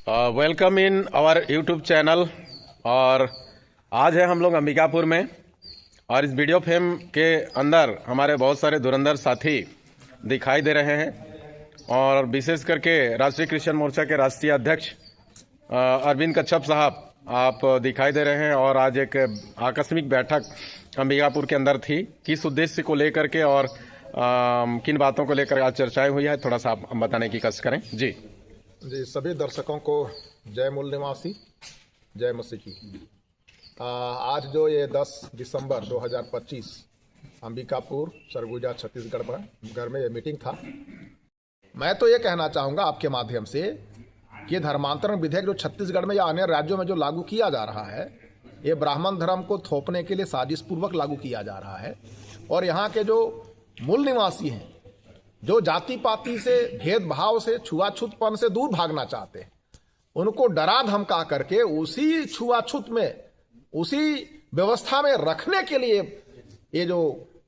Welcome in our YouTube channel. और आज है हम लोग अंबिकापुर में, और इस वीडियो फिल्म के अंदर हमारे बहुत सारे धुरंधर साथी दिखाई दे रहे हैं, और विशेष करके राष्ट्रीय क्रिश्चियन मोर्चा के राष्ट्रीय अध्यक्ष अरविंद कच्छप साहब आप दिखाई दे रहे हैं। और आज एक आकस्मिक बैठक अंबिकापुर के अंदर थी, किस उद्देश्य को लेकर के और किन बातों को लेकर आज चर्चाएं हुई है, थोड़ा सा आप बताने की कोशिश करें। जी सभी दर्शकों को जय मूल निवासी, जय मसीह की। आज जो ये 10 दिसंबर 2025 अंबिकापुर सरगुजा छत्तीसगढ़ में ये मीटिंग था, मैं तो ये कहना चाहूँगा आपके माध्यम से कि धर्मांतरण विधेयक जो छत्तीसगढ़ में या अन्य राज्यों में जो लागू किया जा रहा है, ये ब्राह्मण धर्म को थोपने के लिए साजिशपूर्वक लागू किया जा रहा है। और यहाँ के जो मूल निवासी हैं, जो जाति पाति से, भेदभाव से, छुआछूतपन से दूर भागना चाहते हैं, उनको डरा धमका करके उसी छुआछूत में, उसी व्यवस्था में रखने के लिए ये जो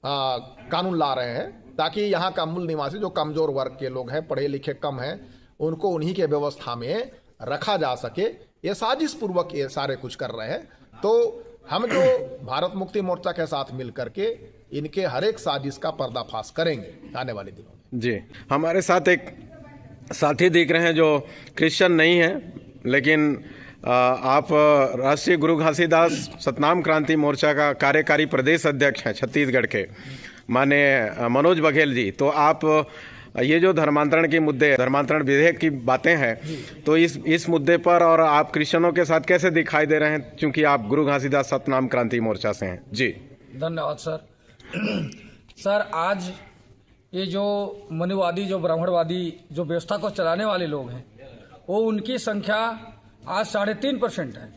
कानून ला रहे हैं, ताकि यहाँ का मूल निवासी जो कमजोर वर्ग के लोग हैं, पढ़े लिखे कम हैं, उनको उन्हीं के व्यवस्था में रखा जा सके। ये साजिश पूर्वक ये सारे कुछ कर रहे हैं। तो हम जो भारत मुक्ति मोर्चा के साथ मिल करके इनके हर एक साजिश का पर्दाफाश करेंगे आने वाले दिनों में। जी, हमारे साथ एक साथी दिख रहे हैं जो क्रिश्चियन नहीं है, लेकिन आप राष्ट्रीय गुरु घासीदास सतनाम क्रांति मोर्चा का कार्यकारी प्रदेश अध्यक्ष हैं छत्तीसगढ़ के, माने मनोज बघेल जी। तो आप ये जो धर्मांतरण के मुद्दे, धर्मांतरण विधेयक की बातें हैं, तो इस मुद्दे पर और आप क्रिश्चियनों के साथ कैसे दिखाई दे रहे हैं, क्योंकि आप गुरु घासीदास सतनाम क्रांति मोर्चा से हैं। जी धन्यवाद सर। सर, आज ये जो मनुवादी, जो ब्राह्मणवादी, जो व्यवस्था को चलाने वाले लोग हैं, वो उनकी संख्या आज 3.5% है,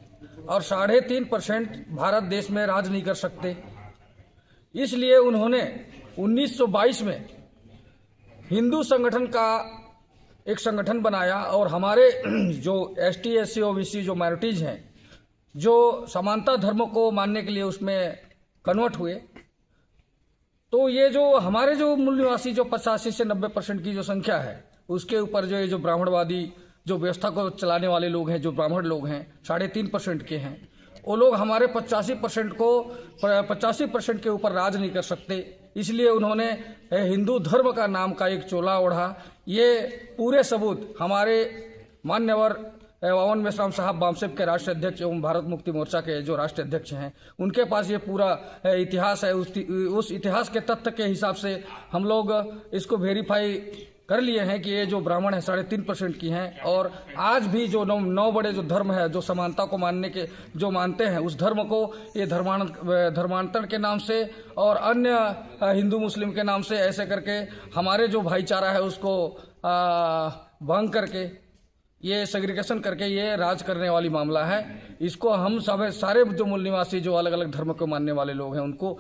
और 3.5% भारत देश में राज नहीं कर सकते। इसलिए उन्होंने 1922 में हिंदू संगठन का एक संगठन बनाया, और हमारे जो ST SC OBC जो माइनॉरिटीज हैं, जो समानता धर्म को मानने के लिए उसमें कन्वर्ट हुए। तो ये जो हमारे जो मूल निवासी जो 85 से 90% की जो संख्या है, उसके ऊपर जो ये जो ब्राह्मणवादी जो व्यवस्था को चलाने वाले लोग हैं, जो ब्राह्मण लोग हैं, 3.5% के हैं, वो लोग हमारे 85% के ऊपर राज नहीं कर सकते। इसलिए उन्होंने हिंदू धर्म का नाम का एक चोला ओढ़ा। ये पूरे सबूत हमारे मान्यवर वावन मेश्राम साहब बामसेब के राष्ट्रीय अध्यक्ष एवं भारत मुक्ति मोर्चा के जो राष्ट्रीय अध्यक्ष हैं, उनके पास ये पूरा इतिहास है। उस इतिहास के तथ्य के हिसाब से हम लोग इसको वेरीफाई कर लिए हैं कि ये जो ब्राह्मण है 3.5% की हैं। और आज भी जो 9 बड़े जो धर्म है, जो समानता को जो मानते हैं, उस धर्म को ये धर्मांतरण के नाम से और अन्य हिंदू मुस्लिम के नाम से ऐसे करके हमारे जो भाईचारा है उसको भंग करके, ये सेग्रीगेशन करके ये राज करने वाली मामला है। इसको हम सारे जो मूल निवासी, जो अलग अलग धर्म को मानने वाले लोग हैं, उनको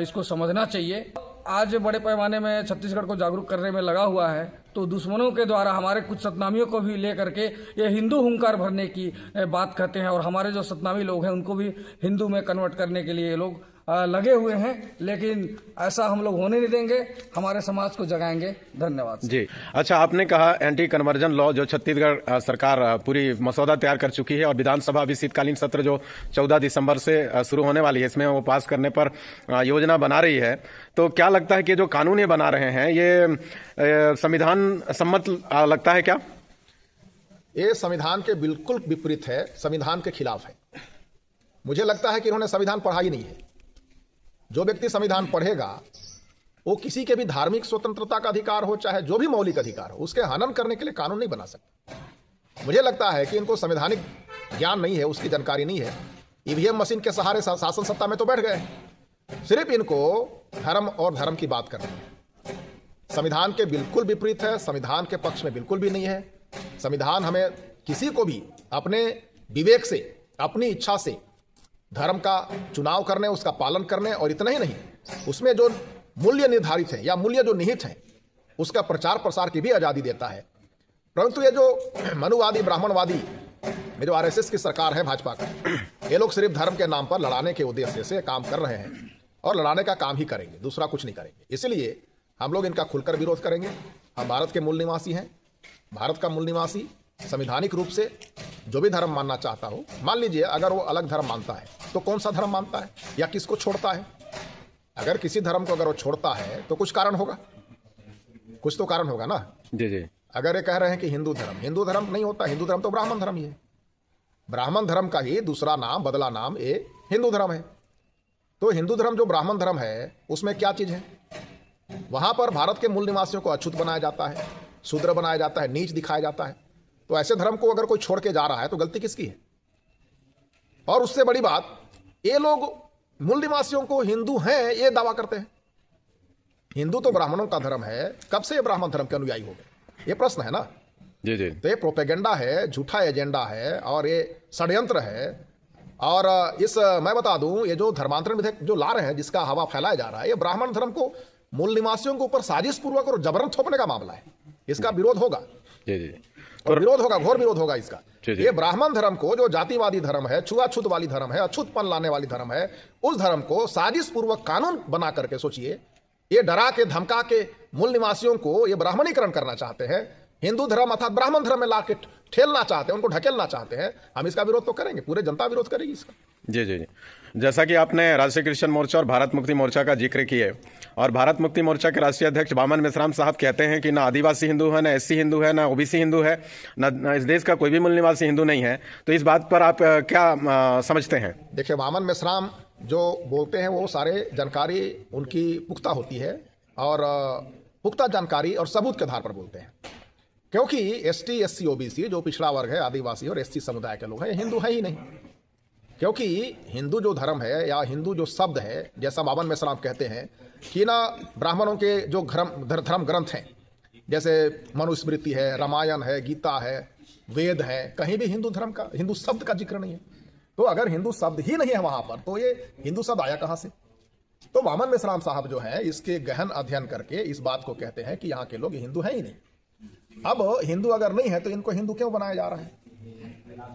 इसको समझना चाहिए। आज बड़े पैमाने में छत्तीसगढ़ को जागरूक करने में लगा हुआ है, तो दुश्मनों के द्वारा हमारे कुछ सतनामियों को भी ले करके ये हिंदू हुंकार भरने की बात कहते हैं, और हमारे जो सतनामी लोग हैं उनको भी हिंदू में कन्वर्ट करने के लिए ये लोग लगे हुए हैं। लेकिन ऐसा हम लोग होने नहीं देंगे, हमारे समाज को जगाएंगे। धन्यवाद जी। अच्छा, आपने कहा एंटी कन्वर्जन लॉ जो छत्तीसगढ़ सरकार पूरी मसौदा तैयार कर चुकी है, और विधानसभा अभी शीतकालीन सत्र जो 14 दिसंबर से शुरू होने वाली है, इसमें वो पास करने पर योजना बना रही है। तो क्या लगता है कि जो कानून ये बना रहे हैं, ये संविधान सम्मत लगता है क्या? ये संविधान के बिल्कुल विपरीत है, संविधान के खिलाफ है। मुझे लगता है कि इन्होंने संविधान पढ़ा ही नहीं है। जो व्यक्ति संविधान पढ़ेगा, वो किसी के भी धार्मिक स्वतंत्रता का अधिकार हो, चाहे जो भी मौलिक अधिकार हो, उसके हनन करने के लिए कानून नहीं बना सकता। मुझे लगता है कि इनको संवैधानिक ज्ञान नहीं है, उसकी जानकारी नहीं है। EVM मशीन के सहारे शासन सत्ता में तो बैठ गए, सिर्फ इनको धर्म और धर्म की बात करनी है। संविधान के बिल्कुल विपरीत है, संविधान के पक्ष में बिल्कुल भी नहीं है। संविधान हमें किसी को भी अपने विवेक से, अपनी इच्छा से धर्म का चुनाव करने, उसका पालन करने, और इतना ही नहीं, उसमें जो मूल्य निर्धारित है या मूल्य जो निहित है, उसका प्रचार प्रसार की भी आज़ादी देता है। परंतु ये जो मनुवादी, ब्राह्मणवादी, ये जो RSS की सरकार है भाजपा का, ये लोग सिर्फ धर्म के नाम पर लड़ाने के उद्देश्य से काम कर रहे हैं, और लड़ाने का काम ही करेंगे, दूसरा कुछ नहीं करेंगे। इसलिए हम लोग इनका खुलकर विरोध करेंगे। हम भारत के मूल निवासी हैं, भारत का मूल निवासी संवैधानिक रूप से जो भी धर्म मानना चाहता हो, मान लीजिए अगर वो अलग धर्म मानता है तो कौन सा धर्म मानता है या किसको छोड़ता है। अगर किसी धर्म को अगर वो छोड़ता है तो कुछ कारण होगा, कुछ तो कारण होगा ना। जी जी। अगर ये कह रहे हैं कि हिंदू धर्म नहीं होता, हिंदू धर्म तो ब्राह्मण धर्म ही है। ब्राह्मण धर्म का ही दूसरा नाम, बदला नाम ये हिंदू धर्म है। तो हिंदू धर्म जो ब्राह्मण धर्म है उसमें क्या चीज़ है? वहाँ पर भारत के मूल निवासियों को अछूत बनाया जाता है, शूद्र बनाया जाता है, नीच दिखाया जाता है। तो ऐसे धर्म को अगर कोई छोड़ के जा रहा है तो गलती किसकी है? और उससे बड़ी बात, ये लोग मूल निवासियों को हिंदू हैं ये दावा करते हैं। हिंदू तो ब्राह्मणों का धर्म है, कब से ये ब्राह्मण धर्म के अनुयायी हो गए? ये प्रश्न है ना। जी जी। तो ये प्रोपेगेंडा है, झूठा एजेंडा है और ये षड्यंत्र है। और मैं बता दूं, ये जो धर्मांतरण विधेयक जो ला रहे हैं, जिसका हवा फैलाया जा रहा है, ये ब्राह्मण धर्म को मूल निवासियों के ऊपर साजिश पूर्वक और जबरन थोपने का मामला है। इसका विरोध होगा। जी जी। और विरोध होगा, घोर विरोध होगा इसका। जी जी। ये ब्राह्मण धर्म को, जो जातिवादी धर्म है, छुआछूत वाली धर्म है, अछूतपन लाने वाली धर्म है, उस धर्म को साजिश पूर्वक कानून बना करके, सोचिए, ये डरा के धमका के मूल निवासियों को ये ब्राह्मणीकरण करना चाहते हैं, हिंदू धर्म अर्थात ब्राह्मण धर्म में ला के ठेलना चाहते हैं, उनको ढकेलना चाहते हैं। हम इसका विरोध तो करेंगे, पूरे जनता विरोध करेगी इसका। जी जी जी। जैसा कि आपने राष्ट्रीय क्रिश्चियन मोर्चा और भारत मुक्ति मोर्चा का जिक्र किए, और भारत मुक्ति मोर्चा के राष्ट्रीय अध्यक्ष वामन मेश्राम साहब कहते हैं कि ना आदिवासी हिंदू है, ना एससी हिंदू है, ना ओबीसी हिंदू है, ना इस देश का कोई भी मूल निवासी हिंदू नहीं है। तो इस बात पर आप क्या समझते हैं? देखिए, वामन मेश्राम जो बोलते हैं वो सारे जानकारी उनकी पुख्ता होती है और पुख्ता जानकारी और सबूत के आधार पर बोलते हैं। क्योंकि एसटी, एससी, ओबीसी जो पिछड़ा वर्ग है, आदिवासी और एससी समुदाय के लोग हैं, हिंदू है ही नहीं। क्योंकि हिंदू जो धर्म है या हिंदू जो शब्द है, जैसा वामन मेश्राम कहते हैं कि ना ब्राह्मणों के जो धर्म ग्रंथ हैं, जैसे मनुस्मृति है, रामायण है, गीता है, वेद है, कहीं भी हिंदू धर्म का, हिंदू शब्द का जिक्र नहीं है। तो अगर हिंदू शब्द ही नहीं है वहां पर, तो ये हिंदू शब्द आया कहां से? तो वामन मेश्राम साहब जो है इसके गहन अध्ययन करके इस बात को कहते हैं कि यहाँ के लोग हिंदू हैं ही नहीं। अब हिंदू अगर नहीं है तो इनको हिंदू क्यों बनाया जा रहा है?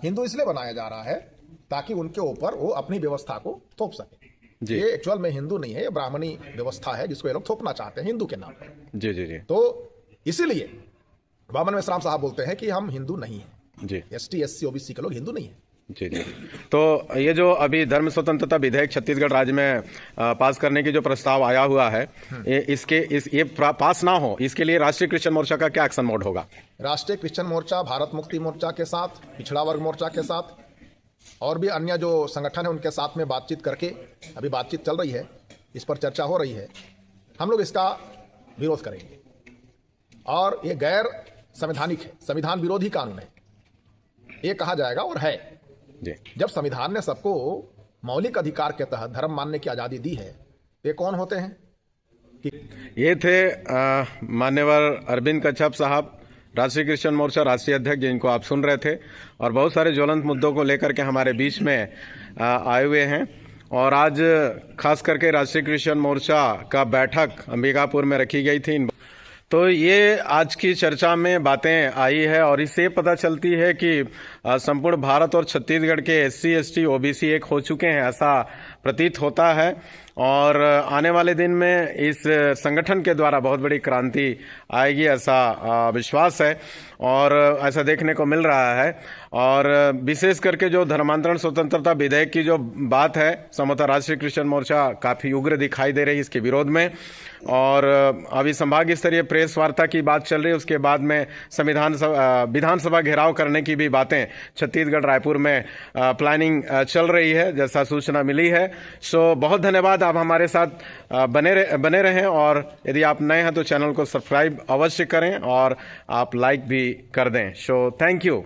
हिंदू इसलिए बनाया जा रहा है ताकि उनके ऊपर वो अपनी व्यवस्था को थोप सके। ये एक्चुअल में हिंदू नहीं है, ये ब्राह्मणी व्यवस्था है जिसको ये लोग थोपना चाहते हैं हिंदू के नाम पर। जी जी जी। तो इसीलिए वामन मेश्राम साहब बोलते हैं कि हम हिंदू नहीं हैं। जी। एसटी, एससी, ओबीसी के लोग हिंदू नहीं है। जी जी। तो ये जो अभी धर्म स्वतंत्रता विधेयक छत्तीसगढ़ राज्य में पास करने की जो प्रस्ताव आया हुआ है, ये पास ना हो, इसके लिए राष्ट्रीय क्रिश्चियन मोर्चा का क्या एक्शन मोड होगा? राष्ट्रीय क्रिश्चियन मोर्चा भारत मुक्ति मोर्चा के साथ, पिछड़ा वर्ग मोर्चा के साथ और भी अन्य जो संगठन है उनके साथ में बातचीत करके, अभी बातचीत चल रही है, इस पर चर्चा हो रही है, हम लोग इसका विरोध करेंगे। और ये गैर संवैधानिक है, संविधान विरोधी कानून है, ये कहा जाएगा और है। जब संविधान ने सबको मौलिक अधिकार के तहत धर्म मानने की आज़ादी दी है, ये कौन होते हैं? ये थे मान्यवर अरविंद कच्छप साहब, राष्ट्रीय क्रिश्चियन मोर्चा राष्ट्रीय अध्यक्ष, जिनको आप सुन रहे थे, और बहुत सारे ज्वलंत मुद्दों को लेकर के हमारे बीच में आए हुए हैं। और आज खास करके राष्ट्रीय क्रिश्चियन मोर्चा का बैठक अंबिकापुर में रखी गई थी। तो ये आज की चर्चा में बातें आई है और इससे पता चलती है कि संपूर्ण भारत और छत्तीसगढ़ के एससी, एसटी, ओबीसी एक हो चुके हैं, ऐसा प्रतीत होता है। और आने वाले दिन में इस संगठन के द्वारा बहुत बड़ी क्रांति आएगी, ऐसा विश्वास है और ऐसा देखने को मिल रहा है। और विशेष करके जो धर्मांतरण स्वतंत्रता विधेयक की जो बात है, संभवतः राष्ट्रीय क्रिश्चियन मोर्चा काफ़ी उग्र दिखाई दे रही है इसके विरोध में। और अभी संभाग स्तरीय प्रेस वार्ता की बात चल रही है, उसके बाद में विधानसभा घेराव करने की भी बातें छत्तीसगढ़ रायपुर में प्लानिंग चल रही है, जैसा सूचना मिली है। सो बहुत धन्यवाद, आप हमारे साथ बने रहें और यदि आप नए हैं तो चैनल को सब्सक्राइब अवश्य करें और आप लाइक भी कर दें। So thank you.